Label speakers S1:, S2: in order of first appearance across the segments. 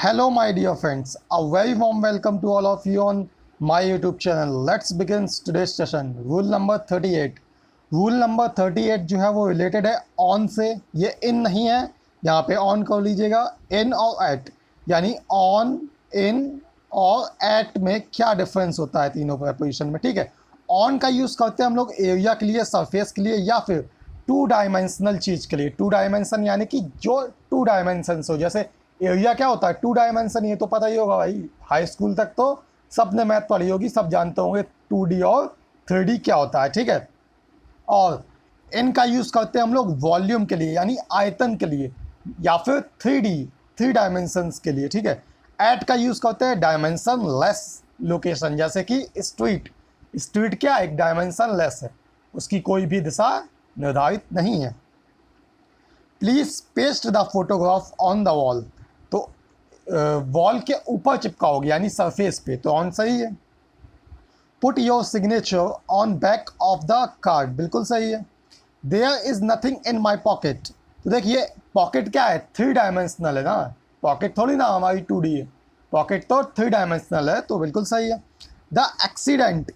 S1: Hello, my dear friends. A very warm welcome to all of you on my YouTube channel. Let's begin today's session. Rule number 38. Rule number 38 जो है वो related है on से. ये इन नहीं है, यहाँ पे ऑन कर लीजिएगा. इन और एट, यानी ऑन, इन और एट में क्या डिफरेंस होता है तीनों प्रपोजिशन में. ठीक है, ऑन का यूज़ करते हैं हम लोग एरिया के लिए, सरफेस के लिए, या फिर टू डायमेंशनल चीज़ के लिए. टू डायमेंशन यानी कि जो टू डायमेंशंस हो. जैसे एरिया क्या होता है, टू डायमेंशन. ये तो पता ही होगा भाई, हाई स्कूल तक तो सबने मैथ पढ़ी होगी, सब जानते होंगे 2D और 3D क्या होता है. ठीक है, और इनका यूज़ करते हैं हम लोग वॉल्यूम के लिए, यानी आयतन के लिए, या फिर 3D, थ्री डायमेंशंस के लिए. ठीक है, एट का यूज़ करते हैं डायमेंशन लेस लोकेशन, जैसे कि स्ट्रीट. स्ट्रीट क्या, एक डायमेंशन लेस है, उसकी कोई भी दिशा निर्धारित नहीं है. Please paste the photograph on the wall. तो वॉल के ऊपर चिपकाओगे, यानी सरफेस पे, तो ऑन सही है. Put your signature on back of the card, बिल्कुल सही है. There is nothing in my pocket. तो देखिए, पॉकेट क्या है, थ्री डायमेंशनल है ना. पॉकेट थोड़ी ना हमारी 2D है, पॉकेट तो थ्री डायमेंशनल है, तो बिल्कुल सही है. The accident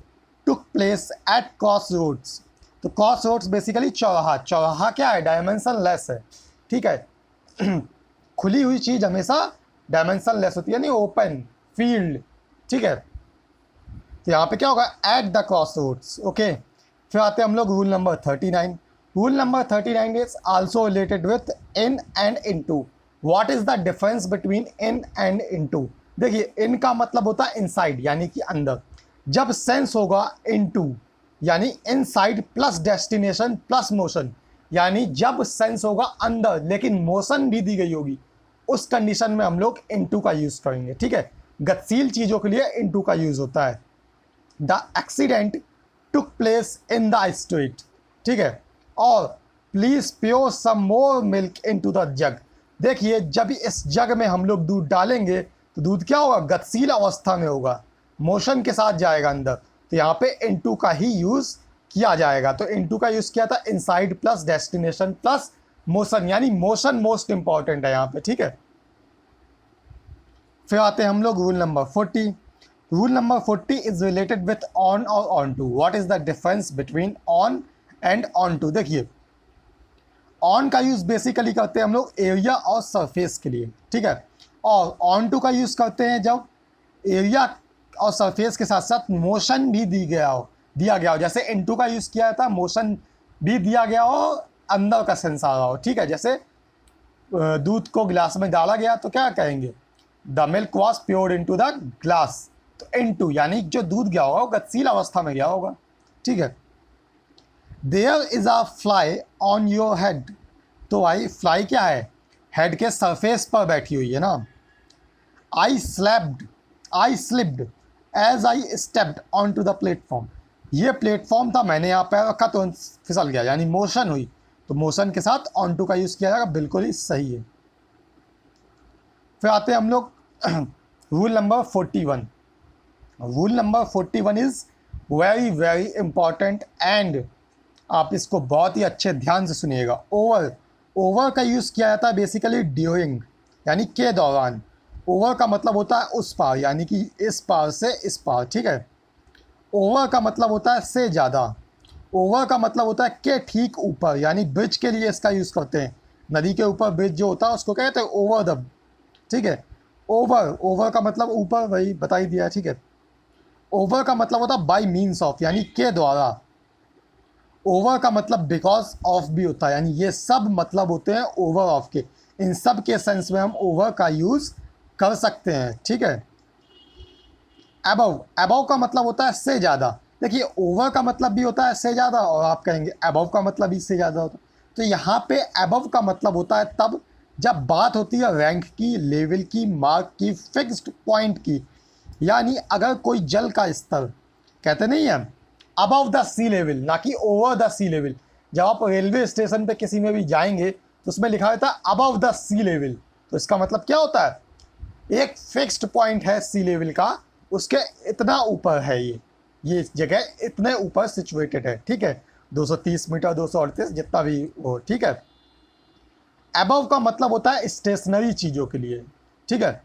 S1: took place at cross roads. तो क्रॉस रोड्स बेसिकली चौराहा. चौराहा क्या है, डायमेंशन लेस है. ठीक है, खुली हुई चीज़ हमेशा डायमेंशन लेस होती है, यानी ओपन फील्ड. ठीक है, तो यहाँ पे क्या होगा, at the cross roads. Okay, फिर आते हैं हम लोग rule number 39. Rule number 39 is also related with in and into. What is the difference between in and into. देखिए, इन का मतलब होता है इनसाइड, यानी कि अंदर. जब सेंस होगा इनटू, यानी inside plus destination plus motion, यानी जब सेंस होगा अंदर लेकिन मोशन भी दी गई होगी, उस कंडीशन में हम लोग इनटू का यूज़ करेंगे. ठीक है, गतिशील चीज़ों के लिए इनटू का यूज़ होता है. The accident took place in the street. ठीक है, और please pour some more milk into the jug. देखिए, जब इस जग में हम लोग दूध डालेंगे तो दूध क्या होगा, गतिशील अवस्था में होगा, मोशन के साथ जाएगा अंदर. तो यहाँ पे इनटू का ही यूज़ किया जाएगा. तो इनटू का यूज़ किया था inside plus destination plus motion, यानी मोशन मोस्ट इंपॉर्टेंट है यहाँ पे. ठीक है, फिर आते हैं हम लोग rule number 40. Rule number 40 is related with on और on to. What is the difference between on and on to. देखिए, ऑन का यूज़ बेसिकली करते हैं हम लोग एरिया और सरफेस के लिए. ठीक है, और ऑन टू का यूज़ करते हैं जब एरिया और सरफेस के साथ साथ मोशन भी दिया गया हो. जैसे इनटू का यूज़ किया था, मोशन भी दिया गया हो, अंदर का सेंस आ रहा हो. ठीक है, जैसे दूध को गिलास में डाला गया तो क्या कहेंगे, the milk was poured into the glass. तो इनटू यानी जो दूध गया होगा वो गतिशील अवस्था में गया होगा. ठीक है, there is a fly on your head. तो भाई फ्लाई क्या है, हेड के सरफेस पर बैठी हुई है ना. I slipped as I stepped on to the platform. ये प्लेटफॉर्म था, मैंने यहाँ पैर रखा तो फिसल गया, यानी मोशन हुई. तो मोशन के साथ ऑन टू का यूज़ किया जाएगा, बिल्कुल ही सही है. फिर आते हैं हम लोग rule number 41. Rule number 41 is very very important and आप इसको बहुत ही अच्छे ध्यान से सुनिएगा. ओवर का यूज़ किया जाता है बेसिकली ड्यूरिंग, यानी के दौरान. ओवर का मतलब होता है उस पार, यानी कि इस पार से इस पार. ठीक है, ओवर का मतलब होता है से ज़्यादा. ओवर का मतलब होता है के ठीक ऊपर, यानी ब्रिज के लिए इसका यूज़ करते हैं. नदी के ऊपर ब्रिज जो होता है उसको कहते हैं ओवर द. ठीक है, ओवर का मतलब ऊपर, वही बता ही दिया. ठीक है, ओवर का मतलब होता है बाय मीन्स ऑफ, यानी के द्वारा. ओवर का मतलब बिकॉज ऑफ भी होता है, यानी ये सब मतलब होते हैं ओवर ऑफ के. इन सब के सेंस में हम ओवर का यूज़ कर सकते हैं. ठीक है, अबव का मतलब होता है से ज़्यादा. देखिए, ओवर का मतलब भी होता है से ज़्यादा, और आप कहेंगे अबव का मतलब भी से ज़्यादा होता है. तो यहाँ पे अबव का मतलब होता है तब जब बात होती है रैंक की, लेवल की, मार्क की, फिक्स्ड पॉइंट की. यानी अगर कोई जल का स्तर, कहते नहीं है अबव द सी लेवल, ना कि ओवर द सी लेवल. जब आप रेलवे स्टेशन पे किसी में भी जाएंगे तो उसमें लिखा रहता है अबव द सी लेवल. तो इसका मतलब क्या होता है, एक फिक्स्ड पॉइंट है सी लेवल का, उसके इतना ऊपर है ये जगह इतने ऊपर सिचुएटेड है. ठीक है, 230 मीटर, 238, जितना भी हो. ठीक है, अबव का मतलब होता है स्टेशनरी चीज़ों के लिए. ठीक है,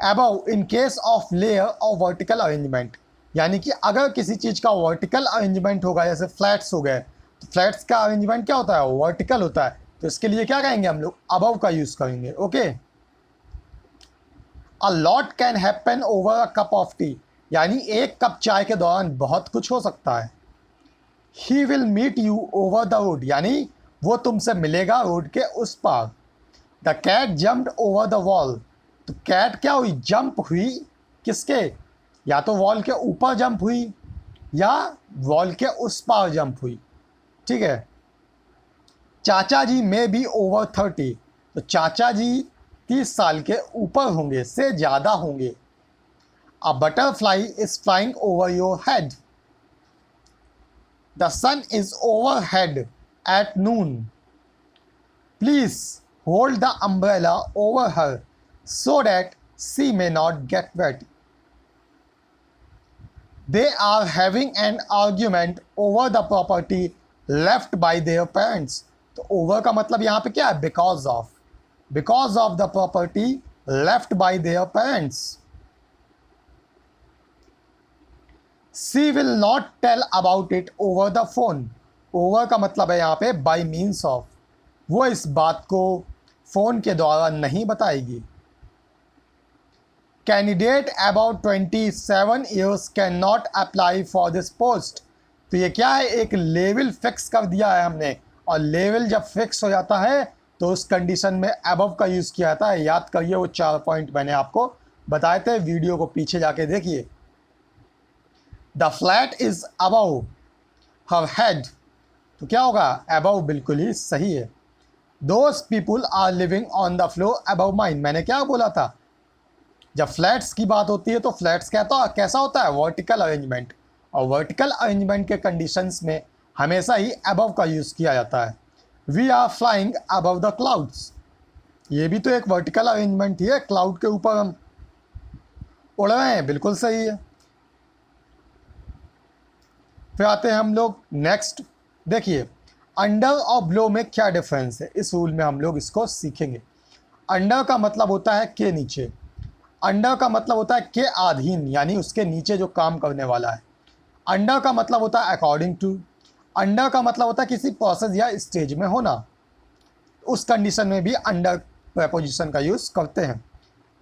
S1: above in case of layer और वर्टिकल अरेंजमेंट, यानी कि अगर किसी चीज़ का वर्टिकल अरेंजमेंट होगा, जैसे फ्लैट्स हो गए, तो फ्लैट्स का अरेंजमेंट क्या होता है, वर्टिकल होता है, तो इसके लिए क्या कहेंगे हम लोग, अबव का यूज़ करेंगे। Okay. A lot can happen over a cup of T, यानी एक कप चाय के दौरान बहुत कुछ हो सकता है। He will meet you over the road, यानी वो तुमसे मिलेगा रोड के उस पार। The cat jumped over the wall, तो कैट क्या हुई, जंप हुई किसके, या तो वॉल के ऊपर जंप हुई या वॉल के उस पार जंप हुई। ठीक है। चाचा जी में बी ओवर 30, तो चाचा जी 30 साल के ऊपर होंगे, से ज़्यादा होंगे। A butterfly is flying over your head, the sun is over head at noon, please hold the umbrella over her so that she may not get wet. They are having an argument over the property left by their parents. तो over का मतलब यहाँ पे क्या है, because of the property left by their parents. She will not tell about it over the phone. over का मतलब है यहाँ पे by means of, वो इस बात को फोन के द्वारा नहीं बताएगी। Candidate about 27 years can not apply for this post, तो ये क्या है, एक लेवल फिक्स कर दिया है हमने, और लेवल जब फिक्स हो जाता है तो उस कंडीशन में अबव का यूज़ किया जाता है। याद करिए, वो 4 पॉइंट मैंने आपको बताए थे, वीडियो को पीछे जाके देखिए। The flat is above her head, तो क्या होगा, अबव बिल्कुल ही सही है। Those people are living on the floor above mine, मैंने क्या बोला था, जब फ्लैट्स की बात होती है तो फ्लैट्स कैसा होता है, वर्टिकल अरेंजमेंट, और वर्टिकल अरेंजमेंट के कंडीशंस में हमेशा ही अबव का यूज़ किया जाता है। We are flying above the clouds, ये भी तो एक वर्टिकल अरेंजमेंट ही है, क्लाउड के ऊपर हम उड़ रहे हैं, बिल्कुल सही है। फिर आते हैं हम लोग नेक्स्ट, देखिए अंडर और ब्लो में क्या डिफरेंस है, इस रूल में हम लोग इसको सीखेंगे। अंडर का मतलब होता है के नीचे, अंडर का मतलब होता है के अधीन, यानी उसके नीचे जो काम करने वाला है। अंडर का मतलब होता है अकॉर्डिंग टू, अंडर का मतलब होता है किसी प्रोसेस या स्टेज में होना, उस कंडीशन में भी अंडर प्रेपोजिशन का यूज़ करते हैं।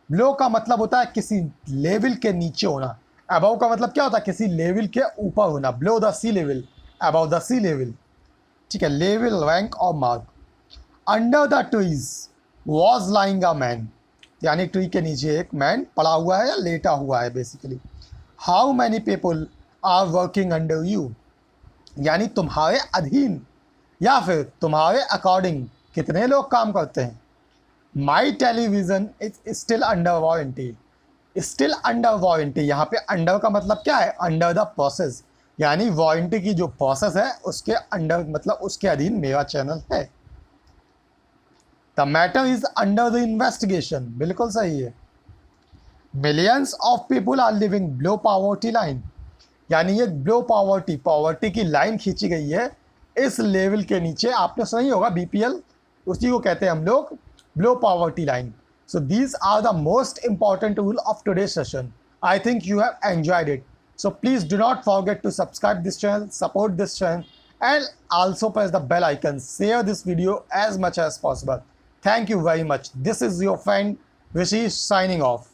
S1: ब्लो का मतलब होता है किसी लेवल के नीचे होना, अबव का मतलब क्या होता है, किसी लेवल के ऊपर होना, below the sea level, above the sea level. ठीक है, लेवल, रैंक और mark. Under the trees was lying a man, यानी ट्री के नीचे एक मैन पड़ा हुआ है या लेटा हुआ है basically. How many people are working under you, यानी तुम्हारे अधीन या फिर तुम्हारे अकॉर्डिंग कितने लोग काम करते हैं। My television is still under warranty, still under warranty, यहाँ पे अंडर का मतलब क्या है, अंडर द प्रोसेस, यानी वारंटी की जो प्रोसेस है उसके अंडर, मतलब उसके अधीन मेरा चैनल है। The matter is under the investigation, बिल्कुल सही है। Millions of people are living below poverty line, यानी ये बिलो पॉवर्टी की लाइन खींची गई है इस लेवल के नीचे, आपने सुना ही होगा बीपीएल, उसी को कहते हैं हम लोग below poverty line. So these are the most important rule of today session. I think you have enjoyed it, so please do not forget to subscribe this channel, support this channel, and also press the bell icon. Share this video as much as possible. Thank you very much. This is your friend Rishi signing off.